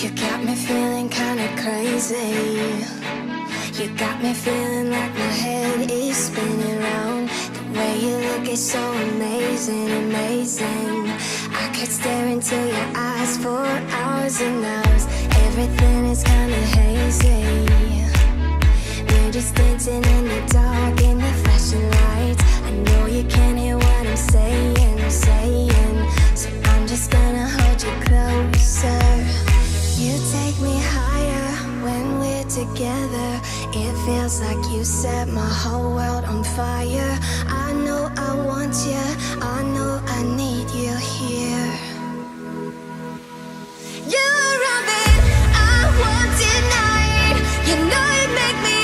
You got me feeling kinda crazy. You got me feeling like my head is spinning round. The way you look is so amazing, amazing. I could stare into your eyes for hours and hours. Everything is kinda hazy. We're just dancing in the dark in the flashing lights. I know you can't hear what I'm saying, so I'm just gonna hold you closer. You take me higher when we're together. It feels like you set my whole world on fire. I know I want you, I know I need you here. You're a bit I want tonight. You know you make me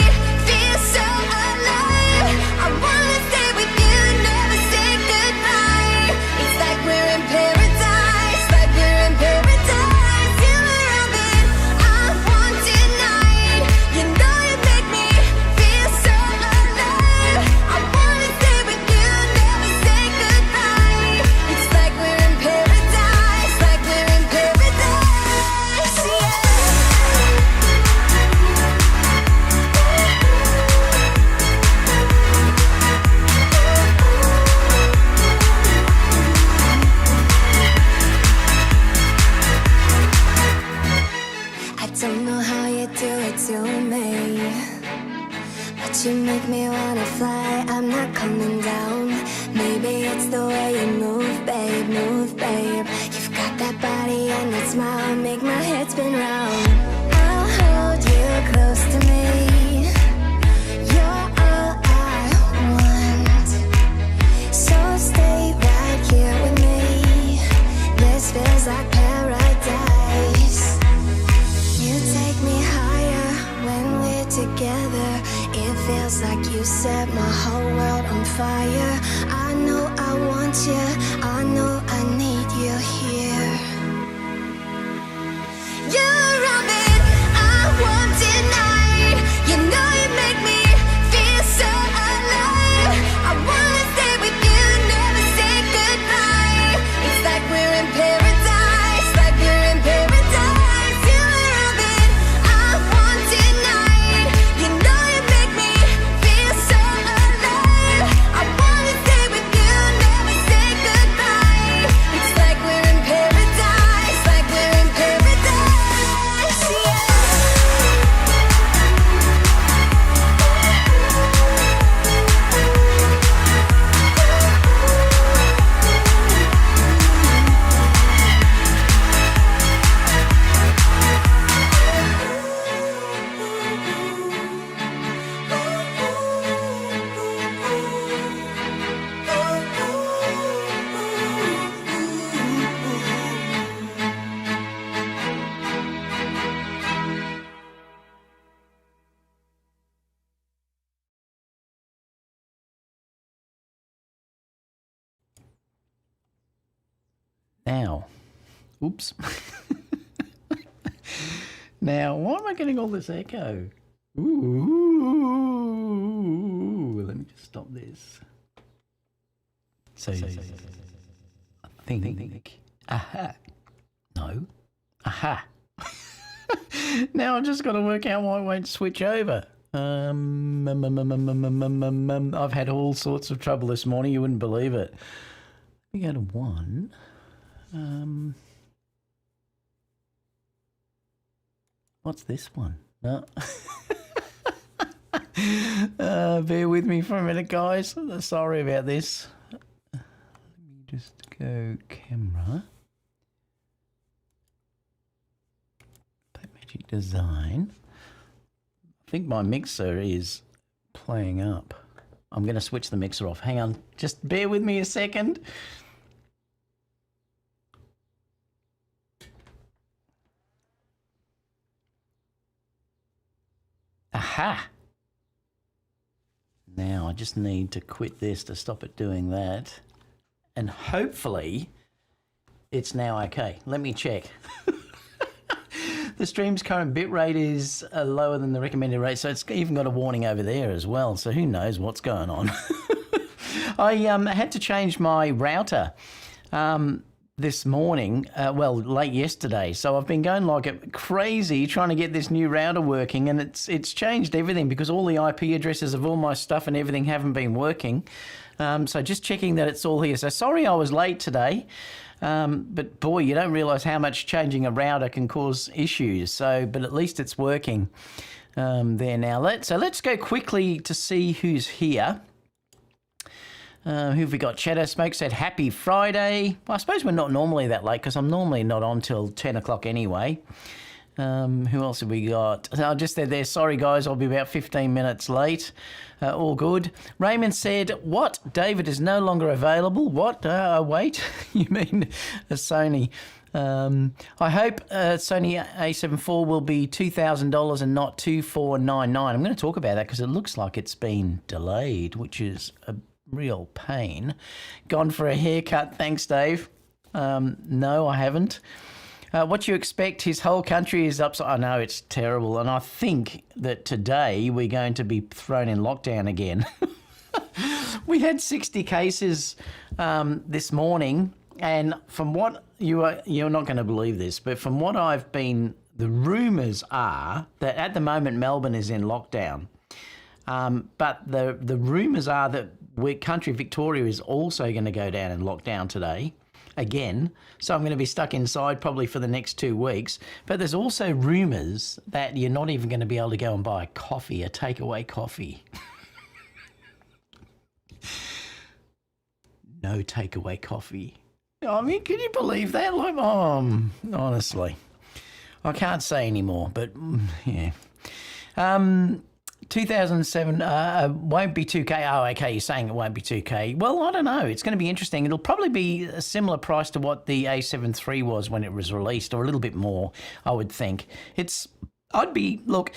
feel so alive. I wanna stay with you, never say goodbye. It's like we're in paradise, like we're in paradise. You're a bit I want tonight. You know you make me feel so alive. I wanna stay with you, never say goodbye. It's like we're in paradise, like we're in paradise, yeah. I don't know how you do it to me, but you make me wanna fly. I'm not coming down. Maybe it's the way you move, babe, move, babe. You've got that body and that smile, make my head spin round. I'll hold you close to me. You're all I want, so stay right here with me. This feels like paradise. You take me higher when we're together. It feels like you set my whole world on fire. I know I want you, I know I need you here. You're a bit I want tonight. You know you make me feel so alive. I wanna stay with you, never say goodbye. It's like we're in paradise, like we're in paradise. You're a bit I want tonight. You know you make me feel so alive. I wanna stay with you, never say goodbye. It's like we're in paradise, like we're in paradise, yeah. Now, oops. Now, why am I getting all this echo? Ooh, let me just stop this. So, I think, aha, no, aha. Now I've just got to work out why it won't switch over. I've had all sorts of trouble this morning, you wouldn't believe it. Let me go to 1. What's this one? No. Bear with me for a minute, guys. Sorry about this. Let me just go camera. Magic Design. I think my mixer is playing up. I'm going to switch the mixer off. Hang on. Just bear with me a second. Aha! Now I just need to quit this to stop it doing that. And hopefully it's now okay. Let me check. The stream's current bitrate is lower than the recommended rate, so it's even got a warning over there as well. So who knows what's going on. I had to change my router. this morning, late yesterday. So I've been going like crazy trying to get this new router working, and it's changed everything because all the IP addresses of all my stuff and everything haven't been working. So just checking that it's all here. So sorry I was late today, but boy, you don't realise how much changing a router can cause issues. So, but at least it's working there now. Let's go quickly to see who's here. Who have we got? Cheddar Smoke said, happy Friday. Well, I suppose we're not normally that late because I'm normally not on till 10 o'clock anyway. Who else have we got? I just said there, sorry guys, I'll be about 15 minutes late. All good. Raymond said, what? David is no longer available. What? Wait, you mean a Sony? I hope Sony a7IV will be $2,000 and not $2,499. I'm going to talk about that because it looks like it's been delayed, which is a real pain. Gone for a haircut. Thanks, Dave. No, I haven't. What you expect, his whole country is upside. I know it's terrible. And I think that today we're going to be thrown in lockdown again. We had 60 cases this morning. And from what you're not going to believe this, but from what the rumours are that at the moment Melbourne is in lockdown. But the rumours are that country Victoria is also going to go down in lockdown today again. So I'm going to be stuck inside probably for the next 2 weeks. But there's also rumours that you're not even going to be able to go and buy a takeaway coffee. No takeaway coffee. I mean, can you believe that? Like, honestly, I can't say anymore, but yeah. 2007 won't be 2K. Oh, okay, you're saying it won't be 2K. Well, I don't know. It's going to be interesting. It'll probably be a similar price to what the a7III was when it was released, or a little bit more, I would think. Look,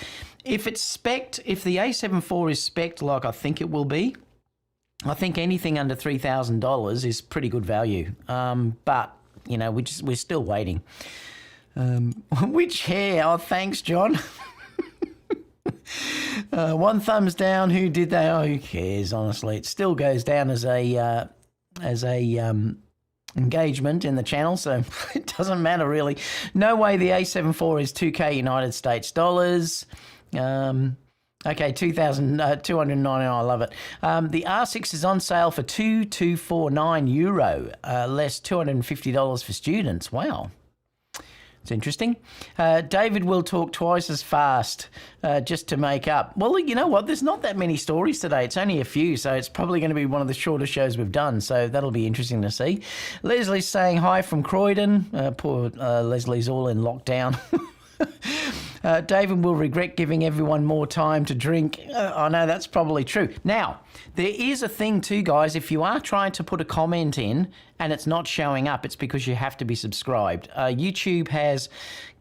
if it's spec'd, if the a7IV is spec'd like I think it will be, I think anything under $3,000 is pretty good value. But, you know, we're still waiting. Which hair? Oh, thanks, John. One thumbs down. Who did that? Oh, who cares? Honestly, it still goes down as a engagement in the channel, so it doesn't matter really. No way the a7IV is 2K United States dollars. Okay, 2,299. I love it. The R6 is on sale for €2,249, less $250 for students. Wow. It's interesting. David will talk twice as fast just to make up. Well, you know what? There's not that many stories today. It's only a few, so it's probably going to be one of the shorter shows we've done, so that'll be interesting to see. Leslie's saying hi from Croydon. Poor Leslie's all in lockdown. David will regret giving everyone more time to drink. I know that's probably true. Now, there is a thing too, guys. If you are trying to put a comment in and it's not showing up, it's because you have to be subscribed. YouTube has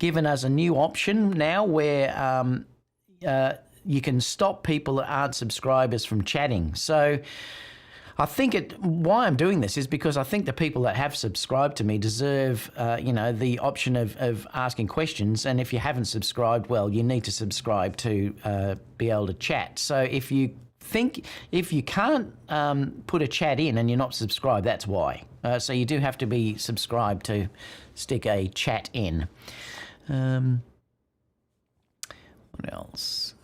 given us a new option now where you can stop people that aren't subscribers from chatting. So I think why I'm doing this is because I think the people that have subscribed to me deserve, the option of asking questions. And if you haven't subscribed, well, you need to subscribe to be able to chat. So if you can't put a chat in and you're not subscribed, that's why. So you do have to be subscribed to stick a chat in. What else?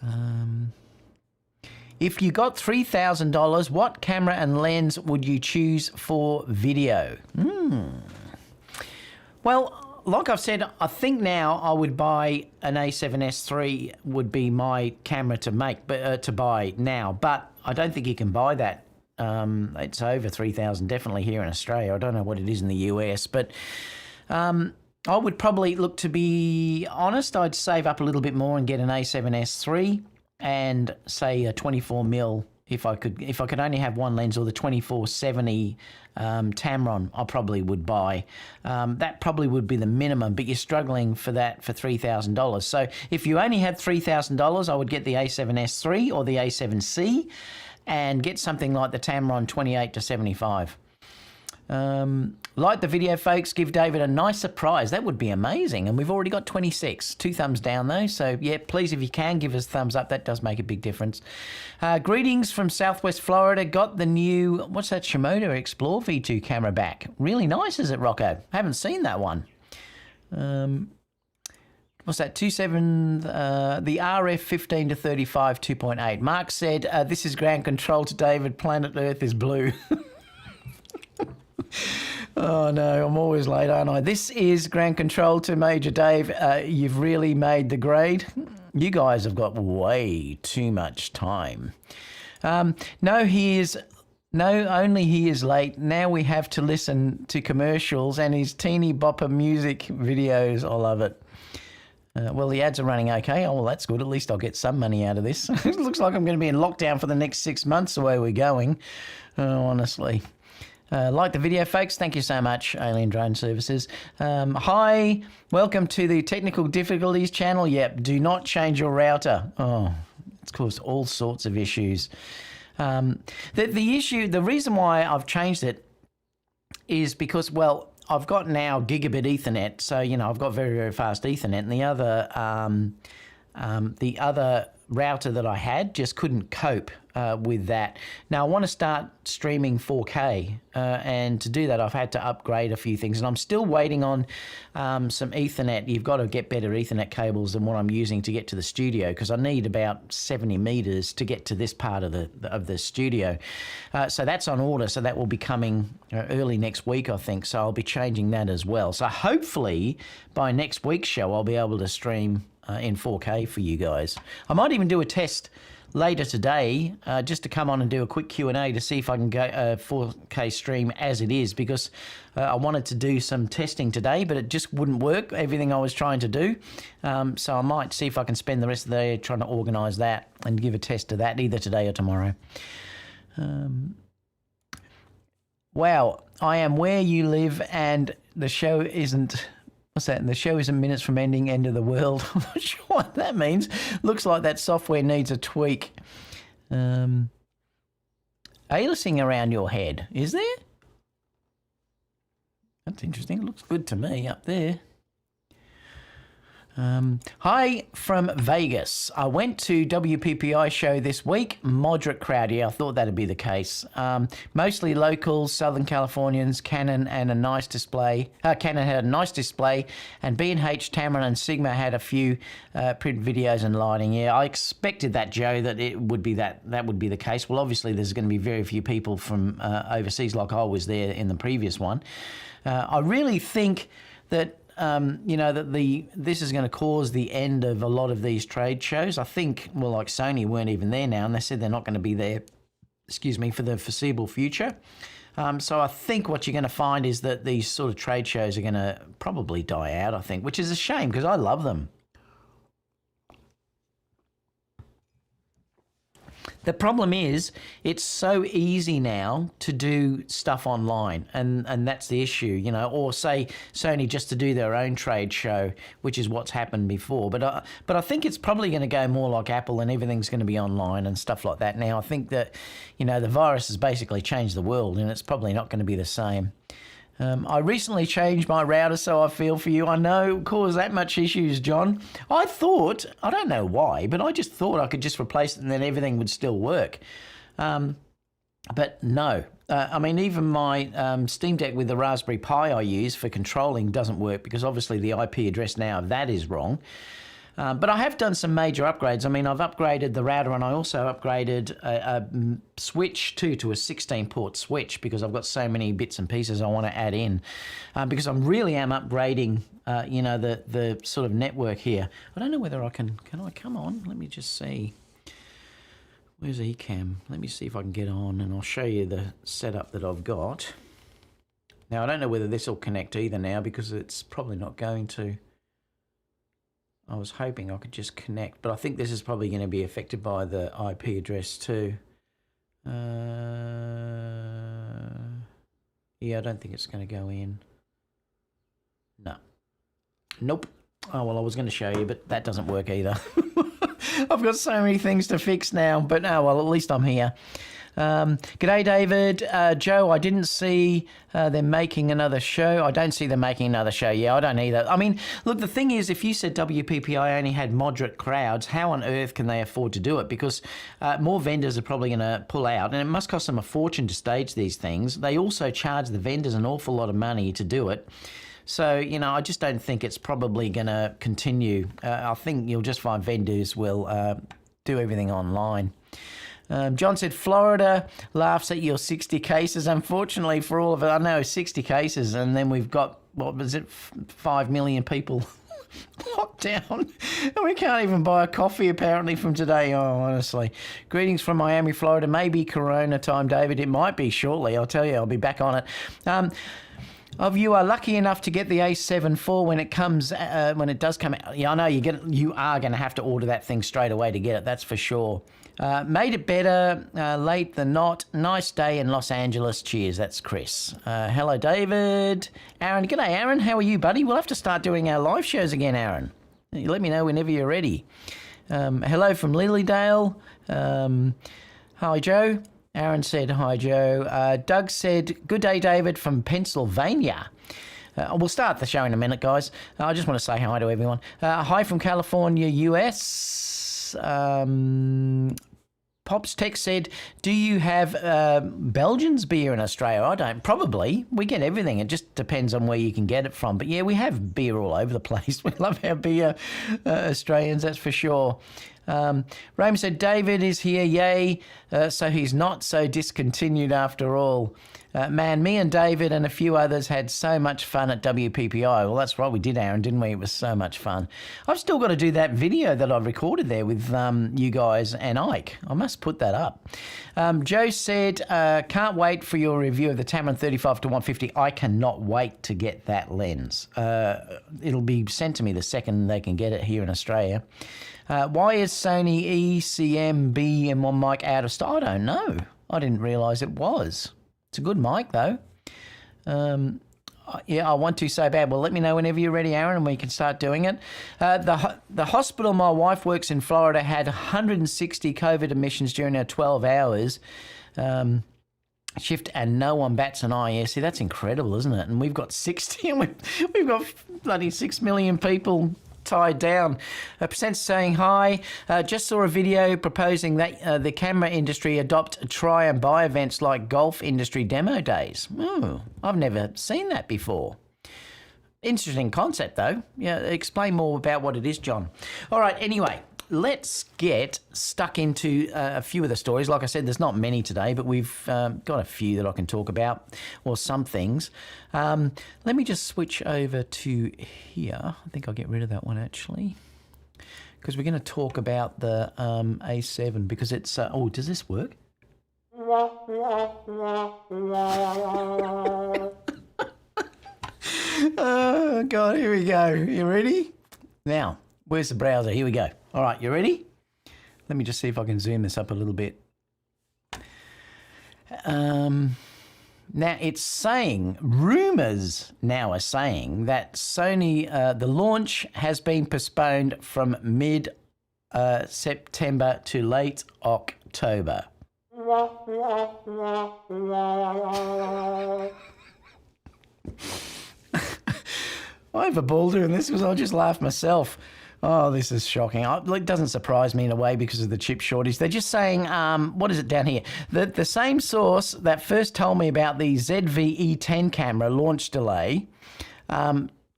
If you got $3,000, what camera and lens would you choose for video? Well, like I've said, I think now I would buy an a7S III would be my camera to buy now, but I don't think you can buy that. It's over $3,000 definitely here in Australia. I don't know what it is in the US, but I would probably look, to be honest, I'd save up a little bit more and get an a7S III. And say a 24mm, if I could only have one lens, or the 2470 Tamron, I probably would buy. That probably would be the minimum, but you're struggling for that for $3,000. So if you only had $3,000, I would get the a7S III or the a7C, and get something like the Tamron 28-75. Like the video, folks. Give David a nice surprise. That would be amazing. And we've already got 26. 2 thumbs down, though. So, yeah, please, if you can, give us a thumbs up. That does make a big difference. Greetings from Southwest Florida. Got the new, what's that, Shimoda Explore V2 camera back. Really nice, is it, Rocco? Haven't seen that one. What's that? 2.7, the RF 15 to 35 2.8. Mark said, this is ground control to David. Planet Earth is blue. Oh, no, I'm always late, aren't I? This is ground control to Major Dave. You've really made the grade. You guys have got way too much time. Only he is late. Now we have to listen to commercials and his teeny bopper music videos. I love it. Well, the ads are running okay. Oh, well, that's good. At least I'll get some money out of this. It looks like I'm going to be in lockdown for the next 6 months the way we're going. Honestly. Like the video, folks. Thank you so much, Alien Drone Services. Hi. Welcome to the Technical Difficulties channel. Yep. Do not change your router. Oh, it's caused all sorts of issues. The reason why I've changed it is because, well, I've got now gigabit Ethernet, so I've got very, very fast Ethernet, and the other router that I had just couldn't cope with that. Now I want to start streaming 4K, and to do that I've had to upgrade a few things, and I'm still waiting on some Ethernet. You've got to get better Ethernet cables than what I'm using to get to the studio, because I need about 70 meters to get to this part of the studio. So that's on order, so that will be coming early next week, I think. So I'll be changing that as well. So hopefully by next week's show I'll be able to stream in 4K for you guys. I might even do a test later today, just to come on and do a quick Q&A to see if I can go 4K stream as it is, because I wanted to do some testing today, but it just wouldn't work, everything I was trying to do. So I might see if I can spend the rest of the day trying to organise that and give a test of that either today or tomorrow. Wow, I am where you live and the show isn't... What's that? The show isn't minutes from ending, end of the world. I'm not sure what that means. Looks like that software needs a tweak. Aliasing around your head, is there? That's interesting. It looks good to me up there. Hi from Vegas. I went to WPPI show this week. Moderate crowd. Yeah, I thought that'd be the case. Mostly locals, Southern Californians. Canon and a nice display. Canon had a nice display, and B&H, Tamron, and Sigma had a few print videos and lighting. Yeah, I expected that, Joe, that it would be that would be the case. Well, obviously, there's going to be very few people from overseas, like I was there in the previous one. I really think that. This is going to cause the end of a lot of these trade shows. I think, well, like Sony weren't even there now, and they said they're not going to be there, for the foreseeable future. So I think what you're going to find is that these sort of trade shows are going to probably die out, I think, which is a shame because I love them. The problem is it's so easy now to do stuff online, and that's the issue, or say Sony just to do their own trade show, which is what's happened before. But I think it's probably going to go more like Apple, and everything's going to be online and stuff like that. Now, I think that, the virus has basically changed the world, and it's probably not going to be the same. I recently changed my router, so I feel for you. I know it caused that much issues, John. I don't know why, but I just thought I could just replace it and then everything would still work. But no. Even my Steam Deck with the Raspberry Pi I use for controlling doesn't work because obviously the IP address now of that is wrong. But I have done some major upgrades. I've upgraded the router, and I also upgraded a switch to a 16-port switch because I've got so many bits and pieces I want to add in. Because I really am upgrading, the sort of network here. I don't know whether I can I come on? Let me just see. Where's Ecamm? Let me see if I can get on, and I'll show you the setup that I've got. Now, I don't know whether this will connect either now because it's probably not going to. I was hoping I could just connect, but I think this is probably going to be affected by the IP address too. Yeah, I don't think it's going to go in. No. Nope. Oh, well, I was going to show you, but that doesn't work either. I've got so many things to fix now, but oh, well, at least I'm here. G'day, David. Joe, I didn't see them making another show. I don't see them making another show. Yeah, I don't either. I mean, look, the thing is, if you said WPPI only had moderate crowds, how on earth can they afford to do it? Because more vendors are probably going to pull out, and it must cost them a fortune to stage these things. They also charge the vendors an awful lot of money to do it. So, you know, I just don't think it's probably going to continue. I think you'll just find vendors will do everything online. John said, Florida laughs at your 60 cases. Unfortunately for all of it, I know 60 cases, and then we've got, what was it, 5 million people locked down. And we can't even buy a coffee, apparently, from today. Oh, honestly. Greetings from Miami, Florida. Maybe Corona time, David. It might be shortly. I'll tell you, I'll be back on it. Of you are lucky enough to get the a7IV when it comes, when it does come out. Yeah, I know you are going to have to order that thing straight away to get it. That's for sure. Made it better late than not. Nice day in Los Angeles. Cheers. That's Chris. Hello, David. Aaron. G'day, Aaron. How are you, buddy? We'll have to start doing our live shows again, Aaron. You let me know whenever you're ready. Hello from Lilydale. Hi, Joe. Aaron said, hi, Joe. Doug said, good day, David, from Pennsylvania. We'll start the show in a minute, guys. I just want to say hi to everyone. Hi from California, US. Pops Tech said, do you have Belgian's beer in Australia? I don't. Probably. We get everything. It just depends on where you can get it from. But yeah, we have beer all over the place. We love our beer, Australians, that's for sure. Raymond said, David is here, yay. So he's not so discontinued after all. Man, me and David and a few others had so much fun at WPPI. Well, that's right, we did, Aaron, didn't we? It was so much fun. I've still got to do that video that I recorded there with you guys and Ike. I must put that up. Joe said, can't wait for your review of the Tamron 35-150. I cannot wait to get that lens. It'll be sent to me the second they can get it here in Australia. Why is Sony ECM-B M1 mic out of stock? I don't know. I didn't realise it was. It's a good mic, though. Yeah, I want to so bad. Well, let me know whenever you're ready, Aaron, and we can start doing it. The hospital my wife works in Florida had 160 COVID admissions during her 12 hours shift, and no one bats an eye. Yeah, see, that's incredible, isn't it? And we've got 60, and we've got bloody 6 million people tied down. A percent saying hi. Just saw a video proposing that the camera industry adopt try and buy events like golf industry demo days. Oh, I've never seen that before. Interesting concept though. Yeah, explain more about what it is, John. All right, anyway, let's get stuck into a few of the stories. Like I said, there's not many today, but we've got a few that I can talk about, or some things. Let me just switch over to here. I think I'll get rid of that one actually, because we're going to talk about the A7 because it's... oh, does this work? Oh, God, here we go. You ready? Now, where's the browser? Here we go. All right, you ready? Let me just see if I can zoom this up a little bit. Now, it's saying, rumours now are saying that Sony, the launch has been postponed from mid-September to late October. I have a ball doing this because I'll just laugh myself. Oh, this is shocking. It doesn't surprise me in a way because of the chip shortage. They're just saying, what is it down here? The same source that first told me about the ZV-E10 camera launch delay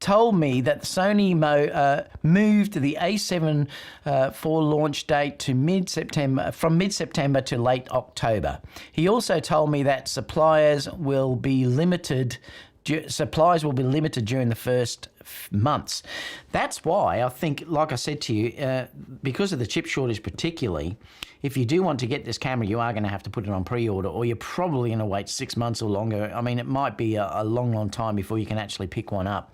told me that Sony moved the A7 IV launch date to from mid-September to late October. He also told me that supplies will be limited during the first months. That's why I think, like I said to you, because of the chip shortage particularly, if you do want to get this camera, you are going to have to put it on pre-order, or you're probably going to wait 6 months or longer. I mean, it might be a long, long time before you can actually pick one up.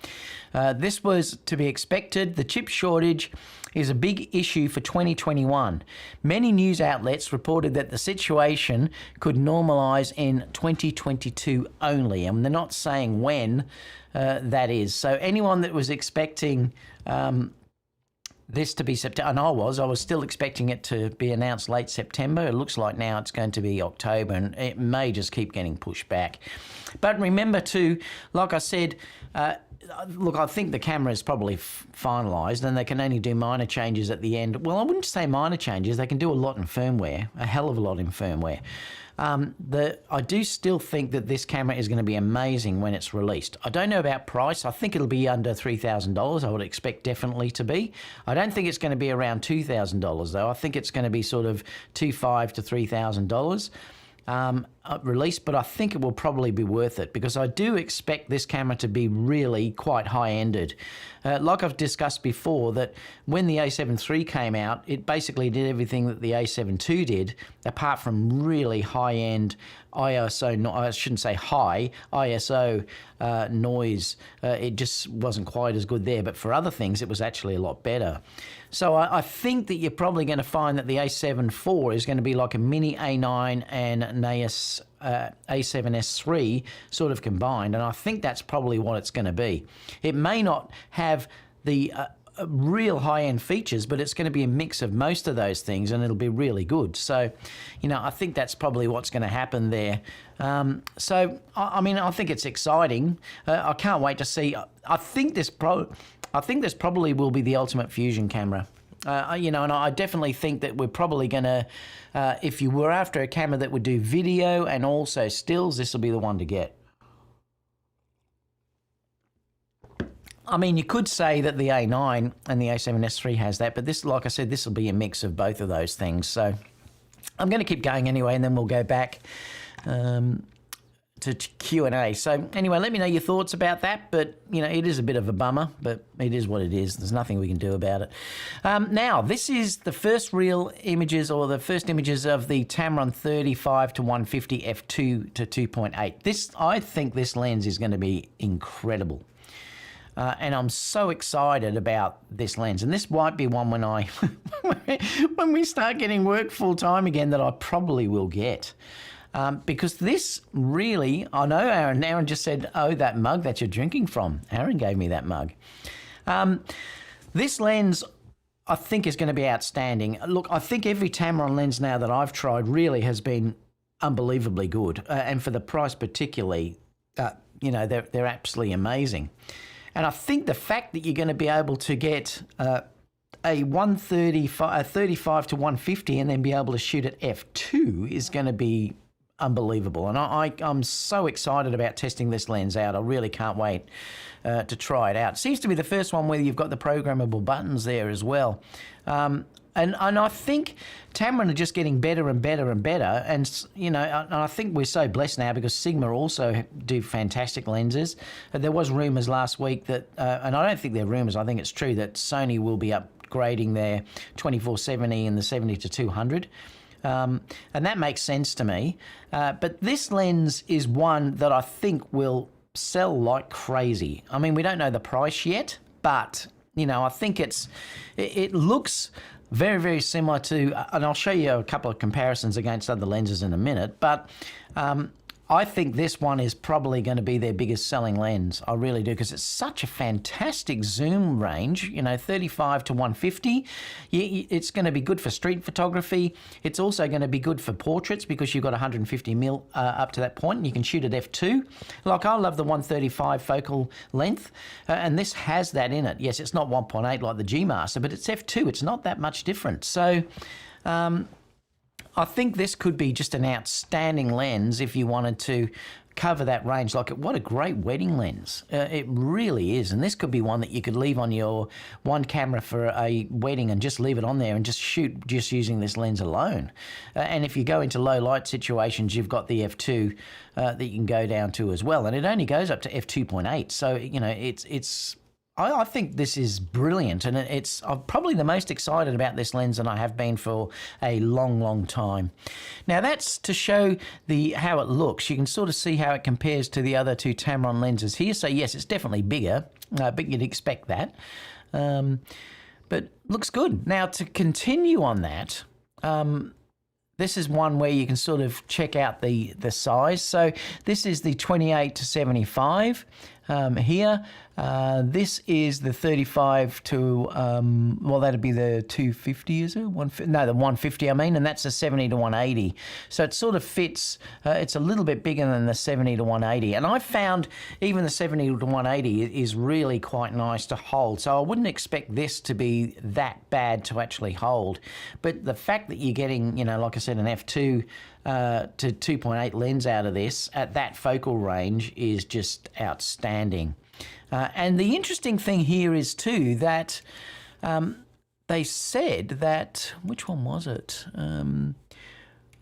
This was to be expected. The chip shortage is a big issue for 2021. Many news outlets reported that the situation could normalise in 2022 only, and they're not saying when that is. So anyone that was expecting this to be September, and I was still expecting it to be announced late September. It looks like now it's going to be October, and it may just keep getting pushed back. But remember too, like I said, look, I think the camera is probably finalised, and they can only do minor changes at the end. Well, I wouldn't say minor changes. They can do a lot in firmware, a hell of a lot in firmware. I do still think that this camera is going to be amazing when it's released. I don't know about price. I think it'll be under $3,000. I would expect definitely to be. I don't think it's going to be around $2,000 though. I think it's going to be sort of $2,500 to $3,000. Release, but I think it will probably be worth it because I do expect this camera to be really quite high-ended. Like I've discussed before, that when the a7III came out, it basically did everything that the a7II did, apart from really high-end ISO, no, I shouldn't say high, ISO noise. It just wasn't quite as good there, but for other things, it was actually a lot better. So I think that you're probably going to find that the a7IV is going to be like a mini A9 and an a7S3 sort of combined, and I think that's probably what it's going to be. It may not have the real high-end features, but it's going to be a mix of most of those things, and it'll be really good. So, you know, I think that's probably what's going to happen there. So, I mean, I think it's exciting. I can't wait to see. I think this probably will be the ultimate fusion camera. You know, and I definitely think that we're probably going to, if you were after a camera that would do video and also stills, this will be the one to get. I mean, you could say that the A9 and the A7S3 has that, but this, like I said, this will be a mix of both of those things. So I'm going to keep going anyway, and then we'll go back to Q&A. So anyway, let me know your thoughts about that. But, you know, it is a bit of a bummer, but it is what it is. There's nothing we can do about it. Now, this is the first real images, or the first images of the Tamron 35 to 150 f2 to 2.8. I think this lens is going to be incredible. And I'm so excited about this lens. And this might be one when when we start getting work full time again, that I probably will get. Because this really, I know Aaron just said, oh, that mug that you're drinking from. Aaron gave me that mug. This lens, I think, is going to be outstanding. Look, I think every Tamron lens now that I've tried really has been unbelievably good. And for the price particularly, you know, they're absolutely amazing. And I think the fact that you're going to be able to get a 35 to 150 and then be able to shoot at f2 is going to be unbelievable. And I'm so excited about testing this lens out. I really can't wait to try it out. It seems to be the first one where you've got the programmable buttons there as well. And I think Tamron are just getting better and better and better. And, you know, and I think we're so blessed now because Sigma also do fantastic lenses. There was rumours last week that, and I don't think they're rumours, I think it's true, that Sony will be upgrading their 2470 and the 70 to 200. And that makes sense to me. But this lens is one that I think will sell like crazy. I mean, we don't know the price yet, but, you know, I think it looks very, very similar to, and I'll show you a couple of comparisons against other lenses in a minute, but I think this one is probably going to be their biggest selling lens. I really do, because it's such a fantastic zoom range, you know, 35 to 150. It's going to be good for street photography. It's also going to be good for portraits because you've got 150mm up to that point, and you can shoot at f2. Like, I love the 135 focal length, and this has that in it. Yes, it's not 1.8 like the G Master, but it's f2. It's not that much different. So, I think this could be just an outstanding lens if you wanted to cover that range. Like, what a great wedding lens. It really is. And this could be one that you could leave on your one camera for a wedding and just leave it on there and just shoot just using this lens alone. And if you go into low light situations, you've got the f2 that you can go down to as well. And it only goes up to f2.8. So, you know, I think this is brilliant, and I'm probably the most excited about this lens than I have been for a long, long time. Now, that's to show how it looks. You can sort of see how it compares to the other two Tamron lenses here. So, yes, it's definitely bigger, but you'd expect that. But looks good. Now, to continue on that, this is one where you can sort of check out the size. So this is the 28 to 75. here. This is the 35 to, well, that'd be the 250, is it? No, the 150, I mean, and that's a 70 to 180. So it sort of fits, it's a little bit bigger than the 70 to 180. And I found even the 70 to 180 is really quite nice to hold. So I wouldn't expect this to be that bad to actually hold. But the fact that you're getting, you know, like I said, an f2 to 2.8 lens out of this at that focal range is just outstanding. And the interesting thing here is too that they said that, which one was it?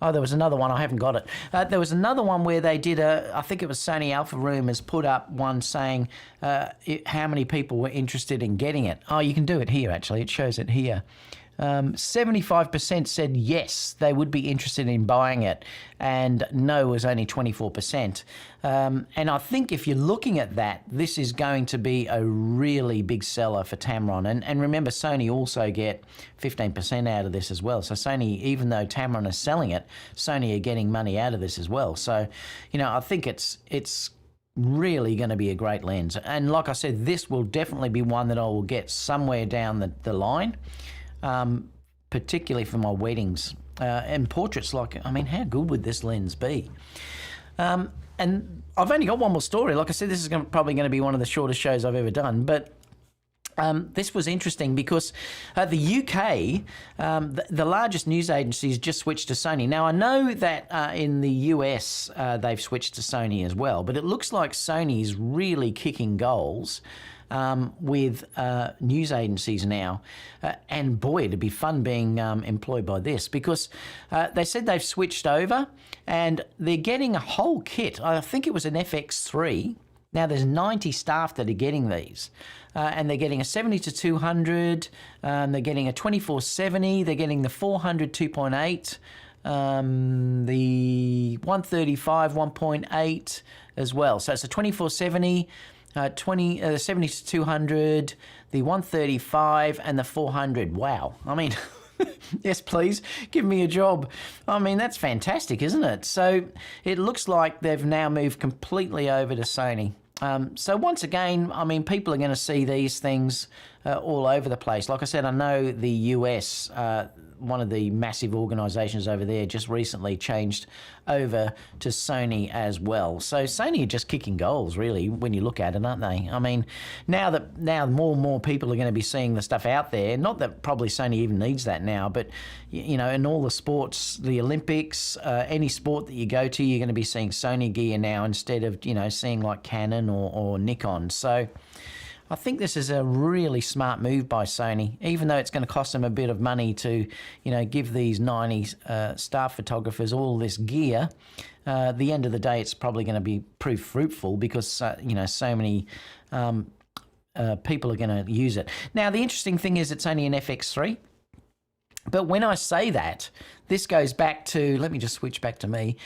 Oh, there was another one. I haven't got it. There was another one where they did I think it was Sony Alpha Room has put up one saying how many people were interested in getting it. Oh, you can do it here, actually. It shows it here. 75% said yes, they would be interested in buying it, and no was only 24%. And I think if you're looking at that, this is going to be a really big seller for Tamron. And remember, Sony also get 15% out of this as well. So Sony, even though Tamron is selling it, Sony are getting money out of this as well. So, you know, I think it's really going to be a great lens. And like I said, this will definitely be one that I will get somewhere down the line. Particularly for my weddings and portraits. Like, I mean, how good would this lens be? And I've only got one more story. Like I said, this is probably going to be one of the shortest shows I've ever done, but this was interesting because the UK, the largest news agencies just switched to Sony. Now, I know that in the US, they've switched to Sony as well, but it looks like Sony's really kicking goals with news agencies now. And boy, it'd be fun being employed by this, because they said they've switched over and they're getting a whole kit. I think it was an FX3. Now there's 90 staff that are getting these, and they're getting a 70 to 200, they're getting a 2470, they're getting the 400 2.8, the 135 1.8 as well. So it's a 2470, 70 to 200, the 135 and the 400. Wow. I mean, yes, please give me a job. I mean, that's fantastic, isn't it? So it looks like they've now moved completely over to Sony. So once again, I mean, people are going to see these things all over the place. Like I said, I know the US, one of the massive organisations over there, just recently changed over to Sony as well. So Sony are just kicking goals, really, when you look at it, aren't they? I mean, now more and more people are going to be seeing the stuff out there. Not that probably Sony even needs that now, but you know, in all the sports, the Olympics, any sport that you go to, you're going to be seeing Sony gear now instead of, you know, seeing like Canon or Nikon. So I think this is a really smart move by Sony, even though it's going to cost them a bit of money to, you know, give these 90 staff photographers all this gear. At the end of the day, it's probably going to prove fruitful because, you know, so many people are going to use it. Now, the interesting thing is it's only an FX3. But when I say that, this goes back to, let me just switch back to me.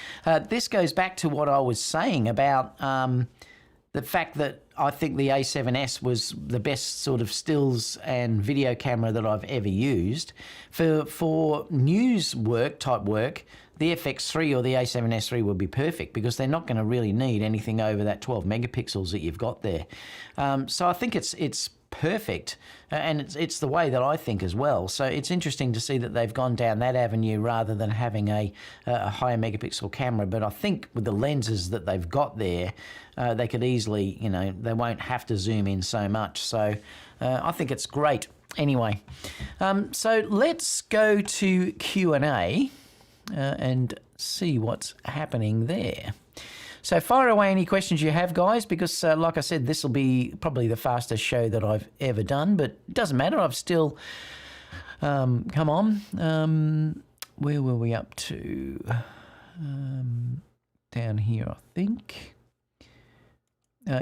This goes back to what I was saying about the fact that I think the A7S was the best sort of stills and video camera that I've ever used. For news type work, the FX3 or the A7S3 would be perfect because they're not going to really need anything over that 12 megapixels that you've got there. So I think it's perfect, and it's the way that I think as well. So it's interesting to see that they've gone down that avenue rather than having a higher megapixel camera. But I think with the lenses that they've got there, they could easily, you know, they won't have to zoom in so much. So I think it's great. Anyway, so let's go to Q&A and see what's happening there. So fire away any questions you have, guys, because like I said, this will be probably the fastest show that I've ever done, but it doesn't matter. I've still, come on, where were we up to? Down here, I think.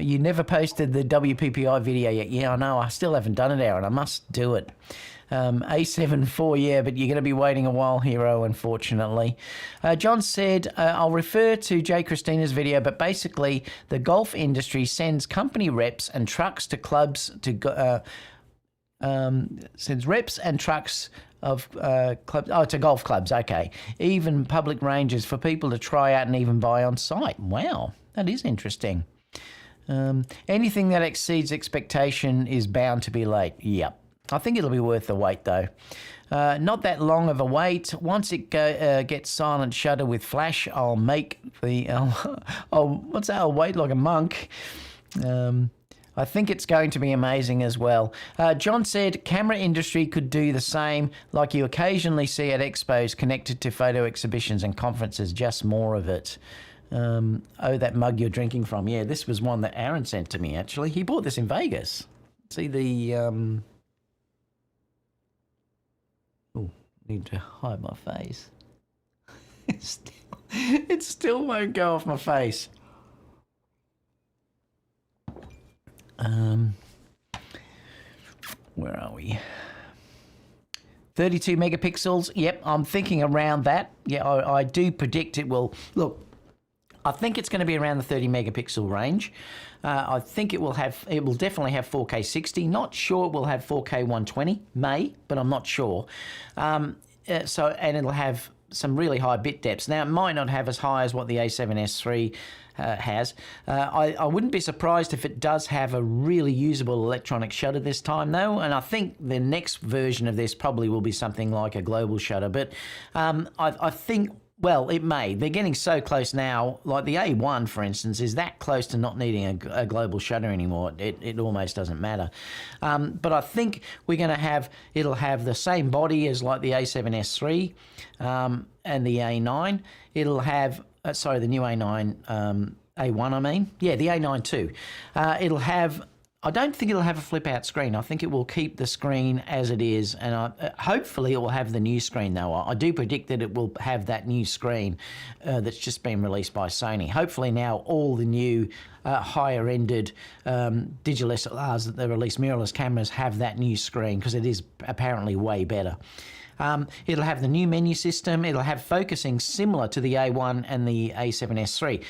You never posted the WPPI video yet. Yeah, I know. I still haven't done it, Aaron. I must do it. A7IV, yeah, but you're going to be waiting a while, Hero, unfortunately. John said, I'll refer to Jay Christina's video, but basically the golf industry sends company reps and trucks to clubs to sends reps and trucks of clubs, to golf clubs, okay. Even public ranges for people to try out and even buy on site. Wow, that is interesting. Anything that exceeds expectation is bound to be late. Yep. I think it'll be worth the wait, though. Not that long of a wait. Once it gets silent shutter with flash, I'll make the... I'll wait like a monk. I think it's going to be amazing as well. John said camera industry could do the same, like you occasionally see at expos connected to photo exhibitions and conferences, just more of it. Oh, that mug you're drinking from. Yeah, this was one that Aaron sent to me, actually. He bought this in Vegas. See the... Oh, need to hide my face. It still won't go off my face. Where are we? 32 megapixels. Yep, I'm thinking around that. Yeah, I do predict it will. Look, I think it's going to be around the 30 megapixel range. I think it will definitely have 4K 60. Not sure it will have 4K 120. May, but I'm not sure. And it'll have some really high bit depths. Now, it might not have as high as what the a7S3 has. I wouldn't be surprised if it does have a really usable electronic shutter this time, though, and I think the next version of this probably will be something like a global shutter, but I think, well, it may. They're getting so close now, like the A1, for instance, is that close to not needing a global shutter anymore. It almost doesn't matter. But I think it'll have the same body as like the a7S3 and the A9. It'll have, the new A9, A1 I mean. Yeah, the A9 too. I don't think it'll have a flip-out screen. I think it will keep the screen as it is, and hopefully it will have the new screen, though. I do predict that it will have that new screen that's just been released by Sony. Hopefully now all the new higher-ended digital SLRs that they release, mirrorless cameras, have that new screen, because it is apparently way better. It'll have the new menu system. It'll have focusing similar to the A1 and the a7S3.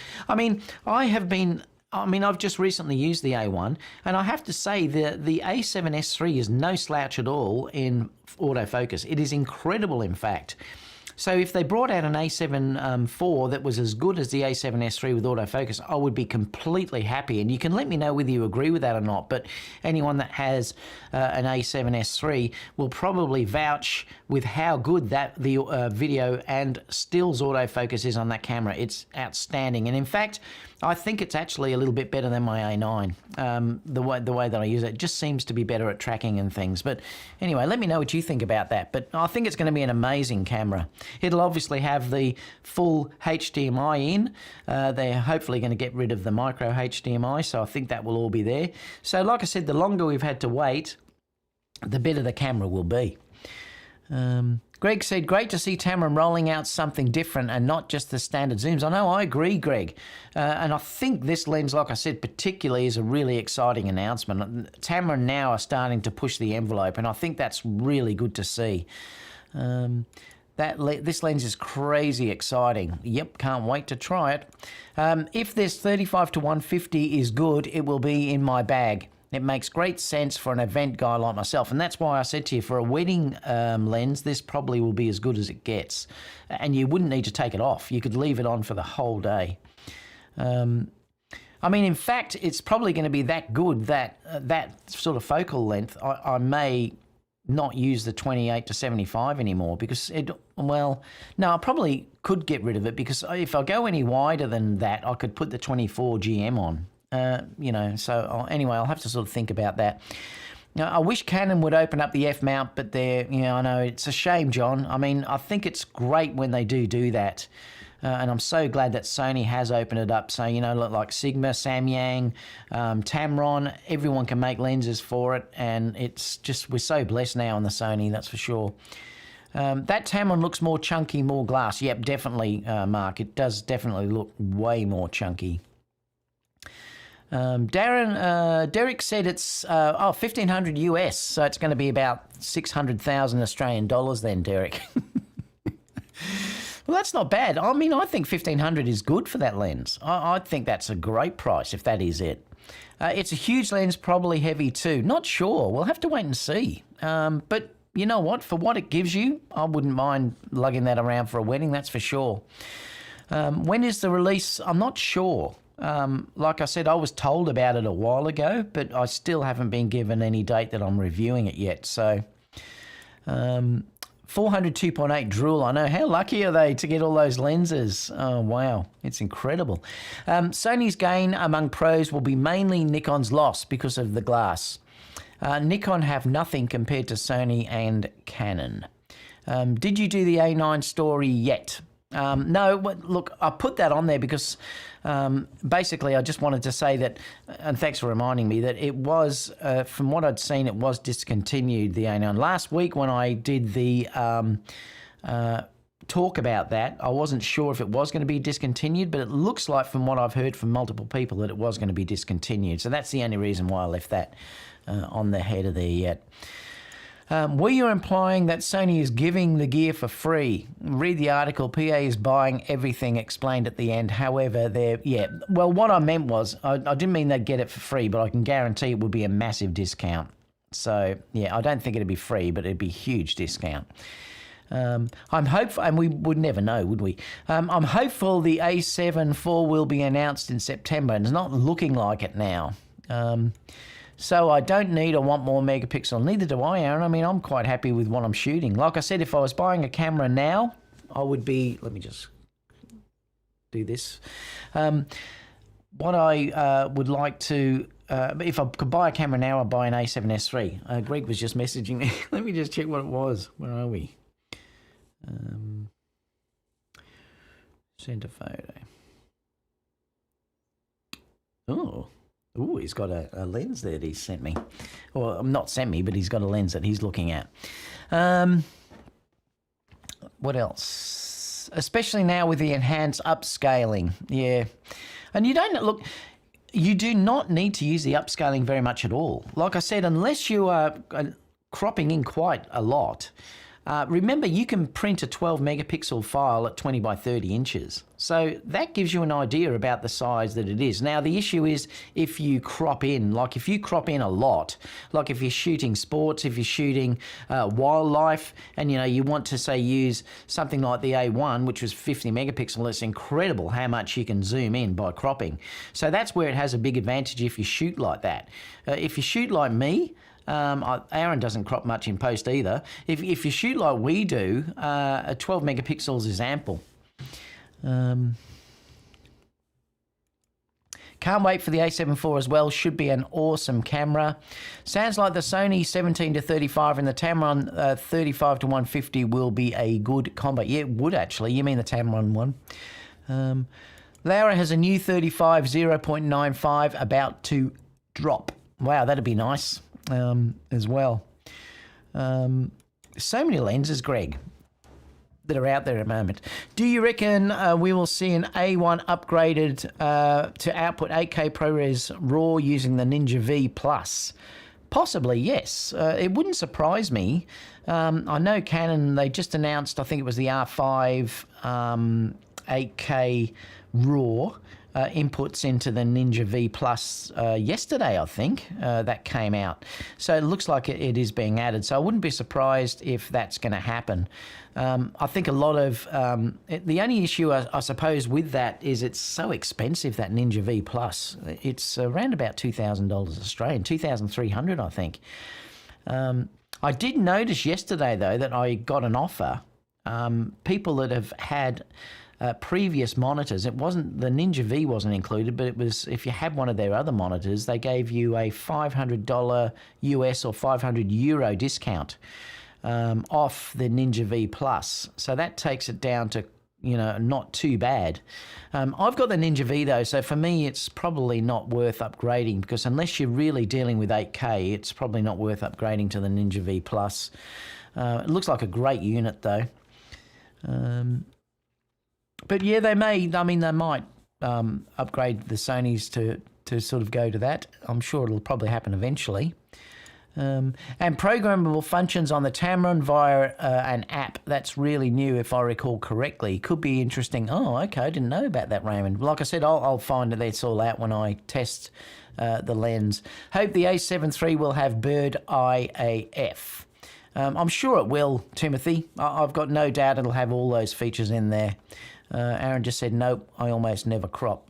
I've just recently used the A1, and I have to say the a7S3 is no slouch at all in autofocus. It is incredible, in fact. So if they brought out an a7IV that was as good as the a7S3 with autofocus, I would be completely happy. And you can let me know whether you agree with that or not. But anyone that has an a7S3 will probably vouch with how good the video and stills autofocus is on that camera. It's outstanding. And in fact, I think it's actually a little bit better than my A9. The way that I use it just seems to be better at tracking and things. But anyway, let me know what you think about that. But I think it's going to be an amazing camera. It'll obviously have the full HDMI in. They're hopefully going to get rid of the micro HDMI, so I think that will all be there. So like I said, the longer we've had to wait, the better the camera will be. Greg said, great to see Tamron rolling out something different and not just the standard zooms. I know, I agree, Greg. And I think this lens, like I said, particularly is a really exciting announcement. Tamron now are starting to push the envelope, and I think that's really good to see. This lens is crazy exciting. Yep, can't wait to try it. If this 35-150 is good, it will be in my bag. It makes great sense for an event guy like myself, and that's why I said to you, for a wedding lens, this probably will be as good as it gets. And you wouldn't need to take it off. You could leave it on for the whole day. In fact, it's probably going to be that good that that sort of focal length, I may not use the 28-75 anymore, because I probably could get rid of it, because if I go any wider than that, I could put the 24 GM on. Anyway, I'll have to sort of think about that. Now, I wish Canon would open up the F-mount, but I know it's a shame, John. I think it's great when they do that. And I'm so glad that Sony has opened it up. So, like Sigma, Samyang, Tamron, everyone can make lenses for it. And it's just, we're so blessed now on the Sony, that's for sure. That Tamron looks more chunky, more glass. Yep, definitely, Mark. It does definitely look way more chunky. Derek said it's 1,500 US, so it's going to be about 600,000 Australian dollars then, Derek. Well, that's not bad. I think 1,500 is good for that lens. I think that's a great price if that is it. It's a huge lens, probably heavy too. Not sure. We'll have to wait and see. But you know what? For what it gives you, I wouldn't mind lugging that around for a wedding, that's for sure. When is the release? I'm not sure. Like I said, I was told about it a while ago, but I still haven't been given any date that I'm reviewing it yet. So 400 2.8 Drooll. I know. How lucky are they to get all those lenses? Oh, wow. It's incredible. Sony's gain among pros will be mainly Nikon's loss because of the glass. Nikon have nothing compared to Sony and Canon. Did you do the A9 story yet? No, look, I put that on there because basically I just wanted to say that, and thanks for reminding me, that it was, from what I'd seen, it was discontinued, the A9. Last week when I did the talk about that, I wasn't sure if it was going to be discontinued, but it looks like from what I've heard from multiple people that it was going to be discontinued. So that's the only reason why I left that on the header there yet. Were you implying that Sony is giving the gear for free? Read the article. PA is buying everything explained at the end. However, well, what I meant was, I didn't mean they'd get it for free, but I can guarantee it would be a massive discount. So, yeah, I don't think it'd be free, but it'd be a huge discount. I'm hopeful, and we would never know, would we? I'm hopeful the a7IV will be announced in September, and it's not looking like it now. So I don't need or want more megapixel. Neither do I, Aaron. I mean, I'm quite happy with what I'm shooting. Like I said, if I was buying a camera now, I would be... Let me just do this. What I would like to... if I could buy a camera now, I'd buy an a7S III. Greg was just messaging me. Let me just check what it was. Where are we? Send a photo. Oh, he's got a lens there that he's sent me. Well, not sent me, but he's got a lens that he's looking at. What else? Especially now with the enhanced upscaling. Yeah. And you don't... Look, you do not need to use the upscaling very much at all. Like I said, unless you are cropping in quite a lot... remember, you can print a 12 megapixel file at 20 by 30 inches. So that gives you an idea about the size that it is. Now, the issue is if you crop in, like if you crop in a lot, like if you're shooting sports, if you're shooting wildlife, and, you know, you want to, say, use something like the A1, which was 50 megapixel, it's incredible how much you can zoom in by cropping. So that's where it has a big advantage if you shoot like that. If you shoot like me, Aaron doesn't crop much in post either. If you shoot like we do, 12 megapixels is ample. Can't wait for the a7IV as well. Should be an awesome camera. Sounds like the Sony 17-35 and the Tamron 35-150 will be a good combo. Yeah, it would actually. You mean the Tamron one. Laura has a new 35 0.95 about to drop. Wow, that'd be nice. As well. So many lenses, Greg, that are out there at the moment. Do you reckon we will see an A1 upgraded to output 8K ProRes RAW using the Ninja V Plus? Possibly, yes. It wouldn't surprise me. I know Canon, they just announced, I think it was the R5 8K RAW inputs into the Ninja V Plus yesterday, I think, that came out. So it looks like it is being added. So I wouldn't be surprised if that's going to happen. I think a lot of... the only issue, I suppose, with that is it's so expensive, that Ninja V Plus. It's around about $2,000 Australian, $2,300, I think. I did notice yesterday, though, that I got an offer. People that have had... previous monitors, it wasn't, the Ninja V wasn't included, but it was, if you had one of their other monitors, they gave you a $500 US or 500 euro discount off the Ninja V Plus. So that takes it down to, you know, not too bad. I've got the Ninja V though, so for me it's probably not worth upgrading, because unless you're really dealing with 8K, it's probably not worth upgrading to the Ninja V Plus. It looks like a great unit though. But yeah, they may. I mean, they might upgrade the Sonys to sort of go to that. I'm sure it'll probably happen eventually. And programmable functions on the Tamron via an app. That's really new, if I recall correctly. Could be interesting. Oh, okay, I didn't know about that, Raymond. Like I said, I'll find that's all out when I test the lens. Hope the a7 III will have bird eye AF. I'm sure it will, Timothy. I've got no doubt it'll have all those features in there. Aaron just said, nope, I almost never crop.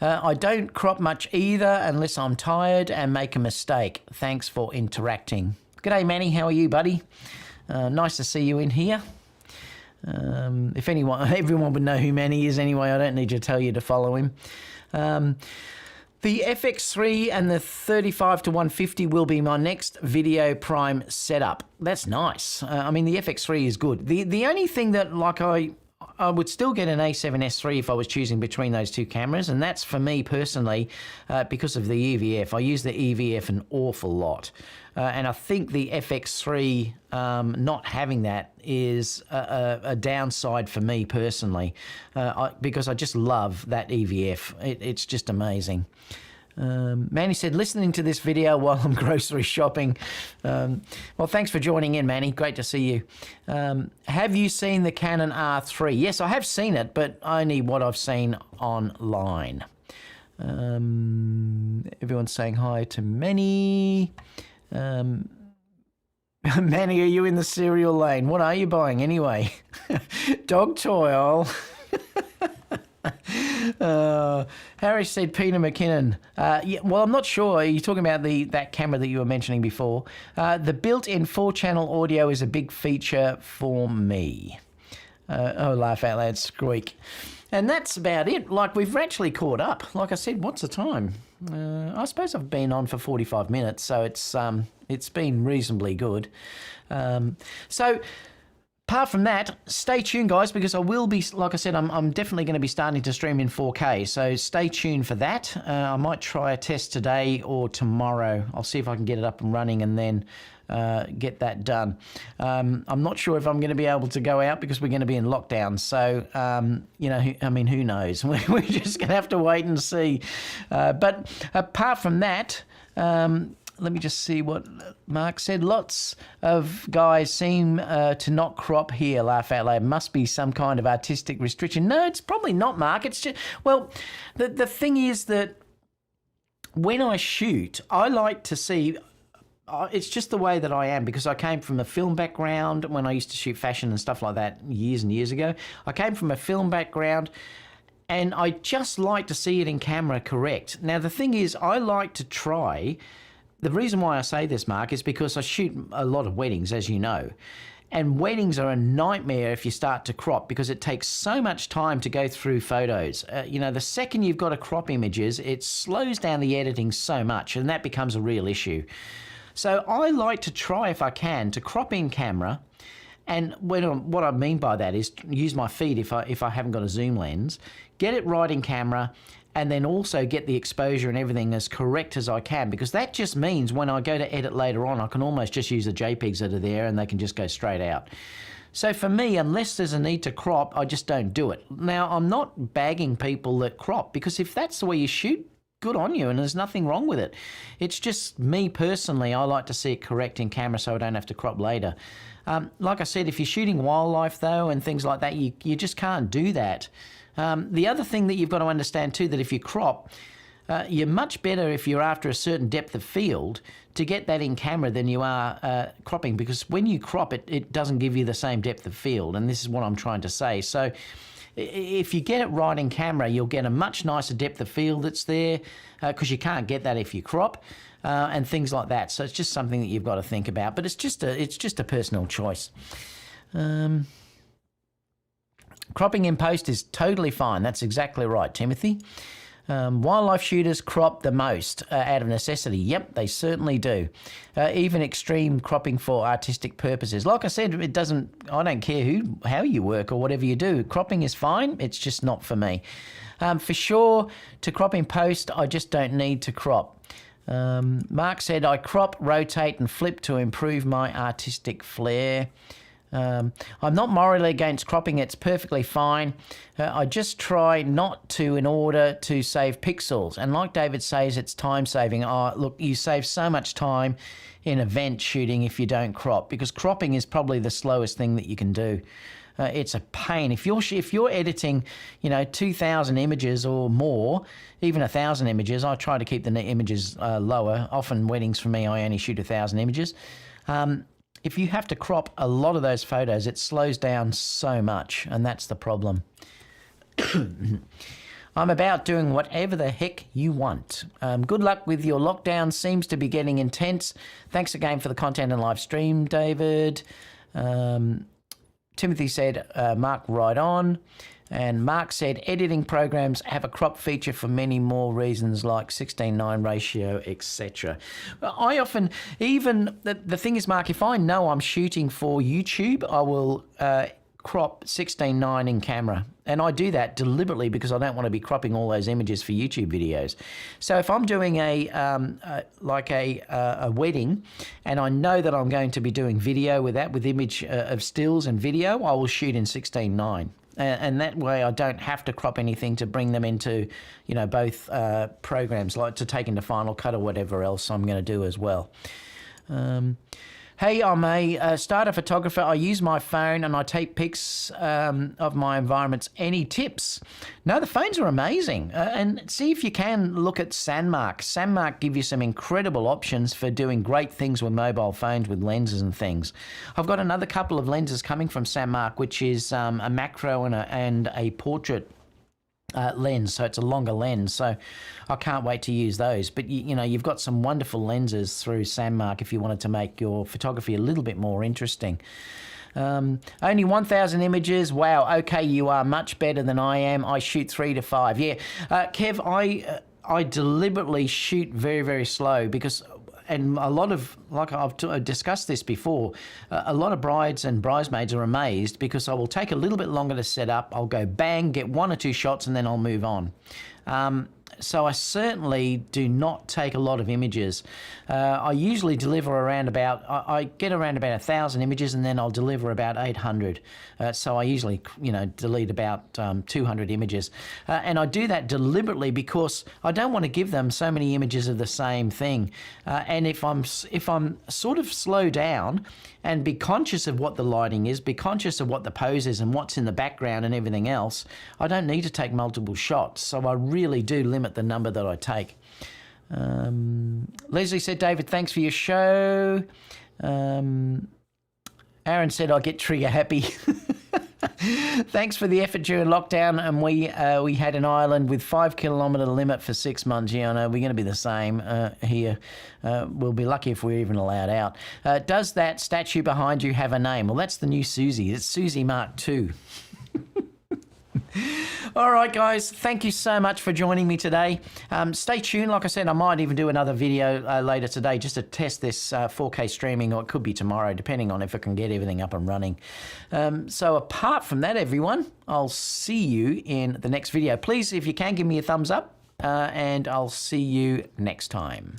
I don't crop much either unless I'm tired and make a mistake. Thanks for interacting. G'day, Manny. How are you, buddy? Nice to see you in here. If everyone would know who Manny is anyway. I don't need to tell you to follow him. The FX3 and the 35 to 150 will be my next video prime setup. That's nice. I mean, the FX3 is good. The only thing that, like, I would still get an A7S III if I was choosing between those two cameras, and that's for me personally because of the EVF. I use the EVF an awful lot, and I think the FX3 not having that is a downside for me personally because I just love that EVF. It's just amazing. Manny said, listening to this video while I'm grocery shopping. Well, thanks for joining in, Manny. Great to see you. Have you seen the Canon R3? Yes, I have seen it, but only what I've seen online. Everyone's saying hi to Manny. Manny, are you in the cereal lane? What are you buying anyway? Dog toil. Harry said Peter McKinnon. Yeah, well, I'm not sure. Are you talking about that camera that you were mentioning before? The built-in 4-channel audio is a big feature for me. Oh, laugh out loud, squeak. And that's about it. Like, we've actually caught up. Like I said, what's the time? I suppose I've been on for 45 minutes, so it's been reasonably good. So apart from that, stay tuned, guys, because I will be, like I said, I'm definitely going to be starting to stream in 4K, so stay tuned for that. I might try a test today or tomorrow. I'll see if I can get it up and running and then get that done. I'm not sure if I'm going to be able to go out because we're going to be in lockdown, so, you know, I mean, who knows? We're just going to have to wait and see. But apart from that, let me just see what Mark said. Lots of guys seem to not crop here, laugh out loud. Must be some kind of artistic restriction. No, it's probably not, Mark. It's just, well, the thing is that when I shoot, I like to see, it's just the way that I am because I came from a film background when I used to shoot fashion and stuff like that years and years ago. I came from a film background and I just like to see it in camera correct. Now, the thing is, I like to try. The reason why I say this, Mark, is because I shoot a lot of weddings, as you know. And weddings are a nightmare if you start to crop because it takes so much time to go through photos. You know, the second you've got to crop images, it slows down the editing so much, and that becomes a real issue. So I like to try, if I can, to crop in camera. And what I mean by that is use my feed if I haven't got a zoom lens, get it right in camera, and then also get the exposure and everything as correct as I can, because that just means when I go to edit later on, I can almost just use the JPEGs that are there and they can just go straight out. So for me, unless there's a need to crop, I just don't do it. Now, I'm not bagging people that crop, because if that's the way you shoot, good on you, and there's nothing wrong with it. It's just me personally, I like to see it correct in camera so I don't have to crop later. Like I said, if you're shooting wildlife though and things like that, you just can't do that. The other thing that you've got to understand too, that if you crop, you're much better if you're after a certain depth of field to get that in camera than you are cropping, because when you crop it doesn't give you the same depth of field, and this is what I'm trying to say. So if you get it right in camera, you'll get a much nicer depth of field that's there, because you can't get that if you crop, and things like that. So it's just something that you've got to think about, but it's just a personal choice. Cropping in post is totally fine. That's exactly right, Timothy. Wildlife shooters crop the most out of necessity. Yep, they certainly do. Even extreme cropping for artistic purposes. Like I said, I don't care how you work or whatever you do. Cropping is fine. It's just not for me. For sure, to crop in post, I just don't need to crop. Mark said, I crop, rotate and flip to improve my artistic flair. I'm not morally against cropping. It's perfectly fine. I just try not to in order to save pixels. And like David says, it's time saving. Oh, look, you save so much time in event shooting if you don't crop, because cropping is probably the slowest thing that you can do. It's a pain. If you're editing, 2,000 images or more, even 1,000 images, I try to keep the images lower. Often weddings for me, I only shoot 1,000 images. If you have to crop a lot of those photos, it slows down so much, and that's the problem. I'm about doing whatever the heck you want. Good luck with your lockdown. Seems to be getting intense. Thanks again for the content and live stream, David. Timothy said, Mark, right on. And Mark said, editing programs have a crop feature for many more reasons like 16:9 ratio, etc. I often, even, the thing is, Mark, if I know I'm shooting for YouTube, I will crop 16:9 in camera. And I do that deliberately because I don't want to be cropping all those images for YouTube videos. So if I'm doing a wedding and I know that I'm going to be doing video with that, with image of stills and video, I will shoot in 16:9. And that way I don't have to crop anything to bring them into, both programs, like to take into Final Cut or whatever else I'm going to do as well. Hey, I'm a starter photographer. I use my phone and I take pics of my environments. Any tips? No, the phones are amazing. And see if you can look at Sandmark. Sandmark give you some incredible options for doing great things with mobile phones, with lenses and things. I've got another couple of lenses coming from Sandmark, which is a macro and a portrait lens, so it's a longer lens, so I can't wait to use those. But you've got some wonderful lenses through Sandmark if you wanted to make your photography a little bit more interesting. Only 1,000 images. Wow, okay, you are much better than I am. I shoot 3 to 5. Yeah, Kev, I deliberately shoot very, very slow because, and a lot of, like I've discussed this before, a lot of brides and bridesmaids are amazed because I will take a little bit longer to set up. I'll go bang, get 1 or 2 shots, and then I'll move on. So I certainly do not take a lot of images. I usually deliver around about, I get around about 1,000 images and then I'll deliver about 800. So I usually, delete about 200 images. And I do that deliberately because I don't want to give them so many images of the same thing. And if I'm sort of slow down and be conscious of what the lighting is, be conscious of what the pose is and what's in the background and everything else, I don't need to take multiple shots. So I really do limit the number that I take. Leslie said, David, thanks for your show. Aaron said, I get trigger happy. Thanks for the effort during lockdown. And we had an island with 5 kilometre limit for 6 months. Yeah, I know, we're going to be the same here. We'll be lucky if we're even allowed out. Does that statue behind you have a name? Well, that's the new Susie. It's Susie Mark II. All right, guys, thank you so much for joining me today. Stay tuned. Like I said, I might even do another video later today just to test this 4K streaming, or it could be tomorrow, depending on if I can get everything up and running. So apart from that, everyone, I'll see you in the next video. Please, if you can, give me a thumbs up, and I'll see you next time.